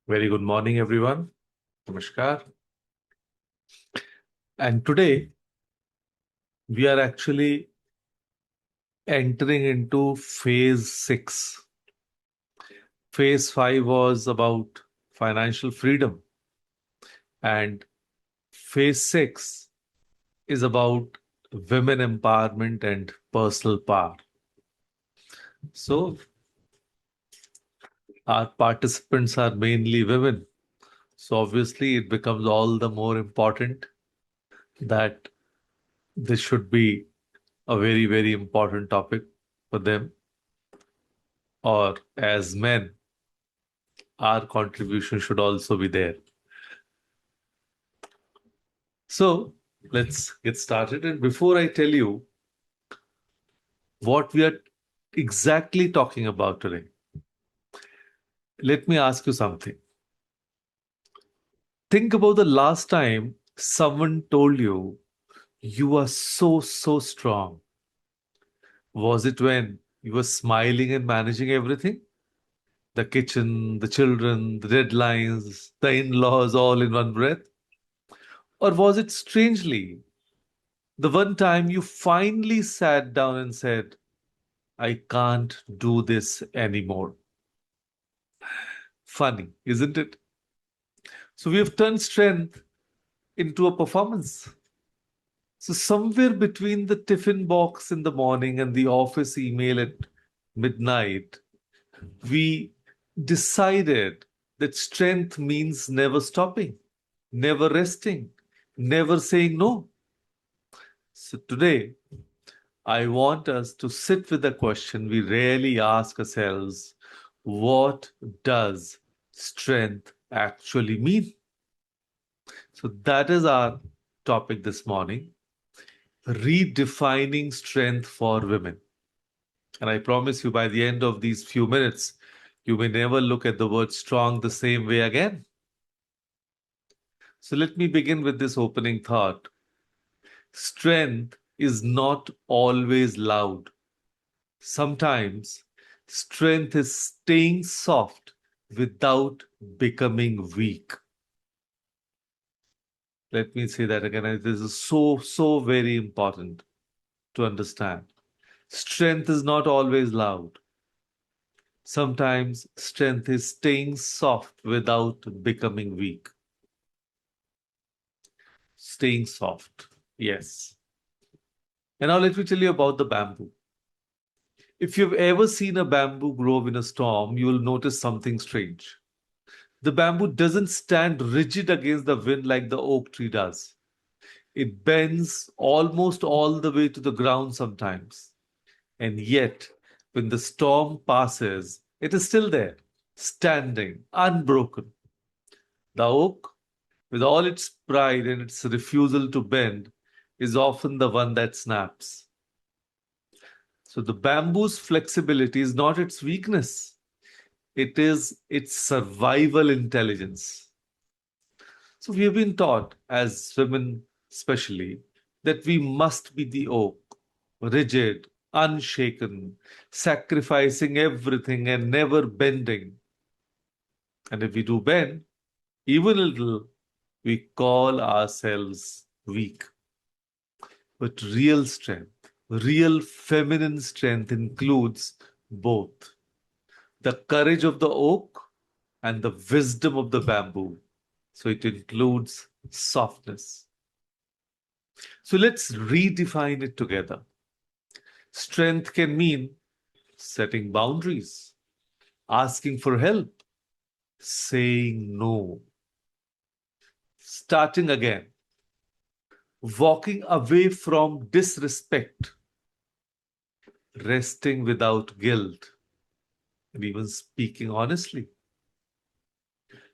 Very good morning, everyone. Namaskar. And today we are actually entering into phase six. Phase five was about financial freedom, and phase six is about women empowerment and personal power. So, our participants are mainly women. So, obviously, it becomes all the more important that this should be a very, very important topic for them, or as men our contribution should also be there. So let's get started. And before I tell you what we are exactly talking about today, let me ask you something. Think about the last time someone told you you are so, so strong. Was it when you were smiling and managing everything? The kitchen, the children, the deadlines, the in laws all in one breath? Or was it strangely the one time you finally sat down and said, I can't do this anymore? Funny, isn't it? So we have turned strength into a performance. So somewhere between the tiffin box in the morning and the office email at midnight, we decided that strength means never stopping, never resting, never saying no. So today, I want us to sit with a question we rarely ask ourselves: what does strength actually mean? So, that is our topic this morning: redefining strength for women. And I promise you, by the end of these few minutes, you may never look at the word strong the same way again. So, let me begin with this opening thought. Strength is not always loud. Sometimes strength is staying soft without becoming weak. Let me say that again. This is so, so very important to understand. Strength is not always loud. Sometimes strength is staying soft without becoming weak. Staying soft. Yes. And now let me tell you about the bamboo. If you've ever seen a bamboo grow in a storm, you will notice something strange. The bamboo doesn't stand rigid against the wind like the oak tree does. It bends almost all the way to the ground sometimes. And yet, when the storm passes, it is still there, standing, unbroken. The oak, with all its pride and its refusal to bend, is often the one that snaps. So the bamboo's flexibility is not its weakness, it is its survival intelligence. So we have been taught, as women especially, that we must be the oak, rigid, unshaken, sacrificing everything and never bending. And if we do bend, even a little, we call ourselves weak. But real strength, real feminine strength includes both the courage of the oak and the wisdom of the bamboo. So it includes softness. So let's redefine it together. Strength can mean setting boundaries, asking for help, saying no, starting again, walking away from disrespect, resting without guilt, and even speaking honestly.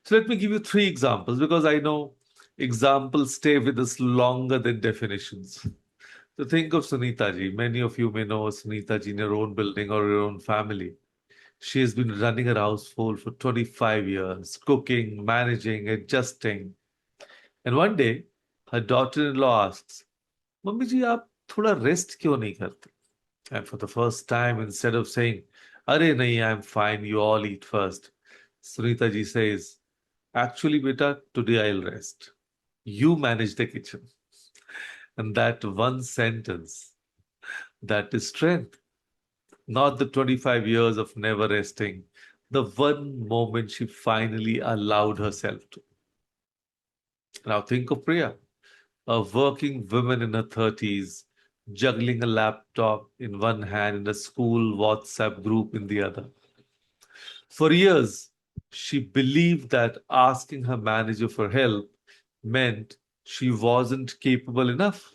So let me give you three examples because I know examples stay with us longer than definitions. So think of Sunita ji. Many of you may know Sunita ji in your own building or your own family. She has been running her household for 25 years, cooking, managing, adjusting. And one day, her daughter-in-law asks, Mummy ji, आप थोड़ा rest क्यों नहीं करते? And for the first time, instead of saying, Arey nahi, I'm fine, you all eat first, Sunita ji says, Actually, beta, today I'll rest. You manage the kitchen. And that one sentence, that is strength, not the 25 years of never resting, the one moment she finally allowed herself to. Now think of Priya, a working woman in her 30s, juggling a laptop in one hand and a school WhatsApp group in the other. For years, she believed that asking her manager for help meant she wasn't capable enough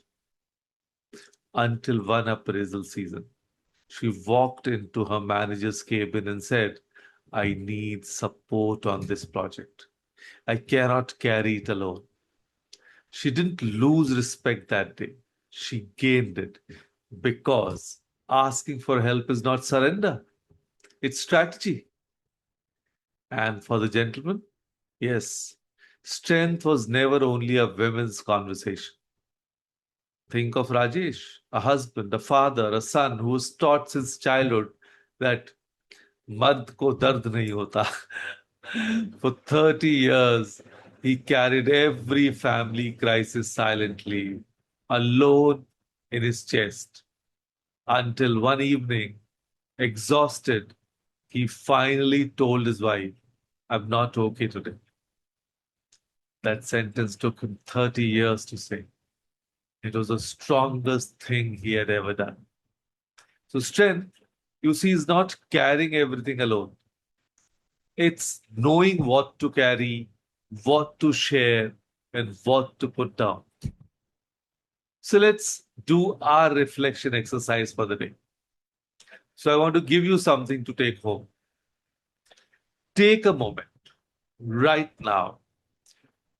until one appraisal season. She walked into her manager's cabin and said, I need support on this project. I cannot carry it alone. She didn't lose respect that day. She gained it because asking for help is not surrender, it's strategy. And for the gentleman, yes, strength was never only a women's conversation. Think of Rajesh, a husband, a father, a son who was taught since childhood that मर्द को दर्द नहीं होता. For 30 years, he carried every family crisis silently, alone in his chest, until one evening, exhausted, he finally told his wife, I'm not okay today. That sentence took him 30 years to say. It was the strongest thing he had ever done. So, strength, you see, is not carrying everything alone. It's knowing what to carry, what to share, and what to put down. So let's do our reflection exercise for the day. So I want to give you something to take home. Take a moment right now.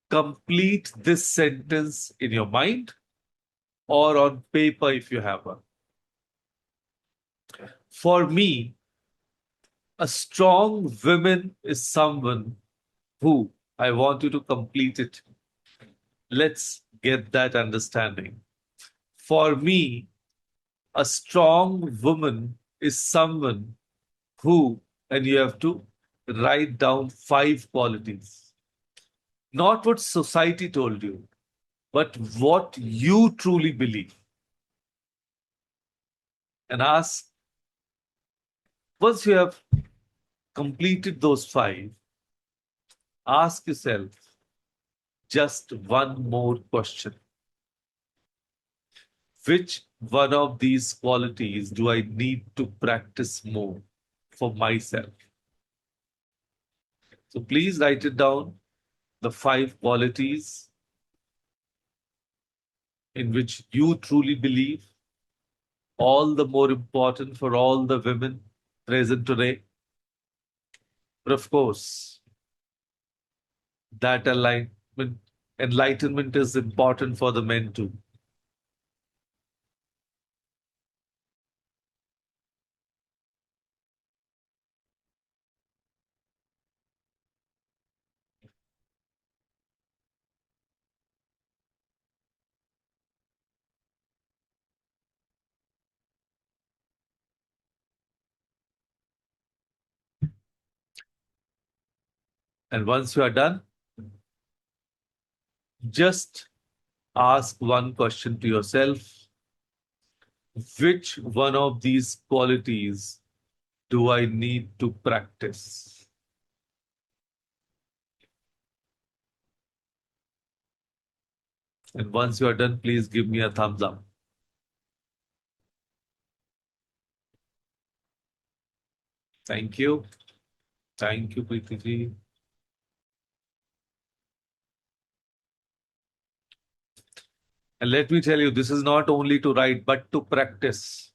Complete this sentence in your mind or on paper if you have one. For me, a strong woman is someone who, I want you to complete it. Let's get that understanding. For me, a strong woman is someone who, and you have to write down 5 qualities. Not what society told you, but what you truly believe. And ask, once you have completed those 5, ask yourself just one more question. Which one of these qualities do I need to practice more for myself? So please write it down, the 5 qualities in which you truly believe, all the more important for all the women present today. But of course, that enlightenment is important for the men too. And once you are done, just ask one question to yourself. Which one of these qualities do I need to practice? And once you are done, please give me a thumbs up. Thank you. Thank you, Preeti ji. And let me tell you, this is not only to write, but to practice.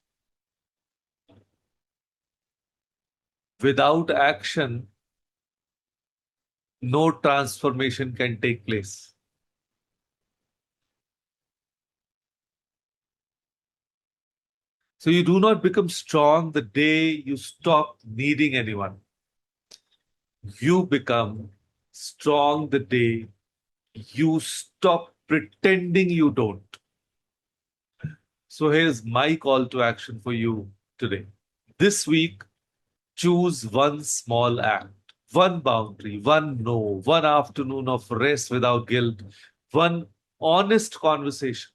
Without action, no transformation can take place. So you do not become strong the day you stop needing anyone. You become strong the day you stop pretending you don't. So here's my call to action for you today. This week, choose one small act. One boundary, one no, one afternoon of rest without guilt, one honest conversation,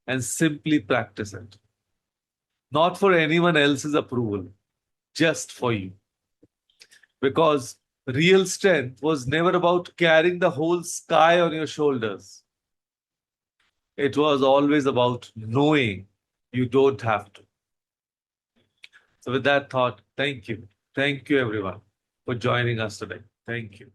and simply practice it. Not for anyone else's approval, just for you. Because real strength was never about carrying the whole sky on your shoulders. It was always about knowing you don't have to. So, with that thought, thank you. Thank you, everyone, for joining us today. Thank you.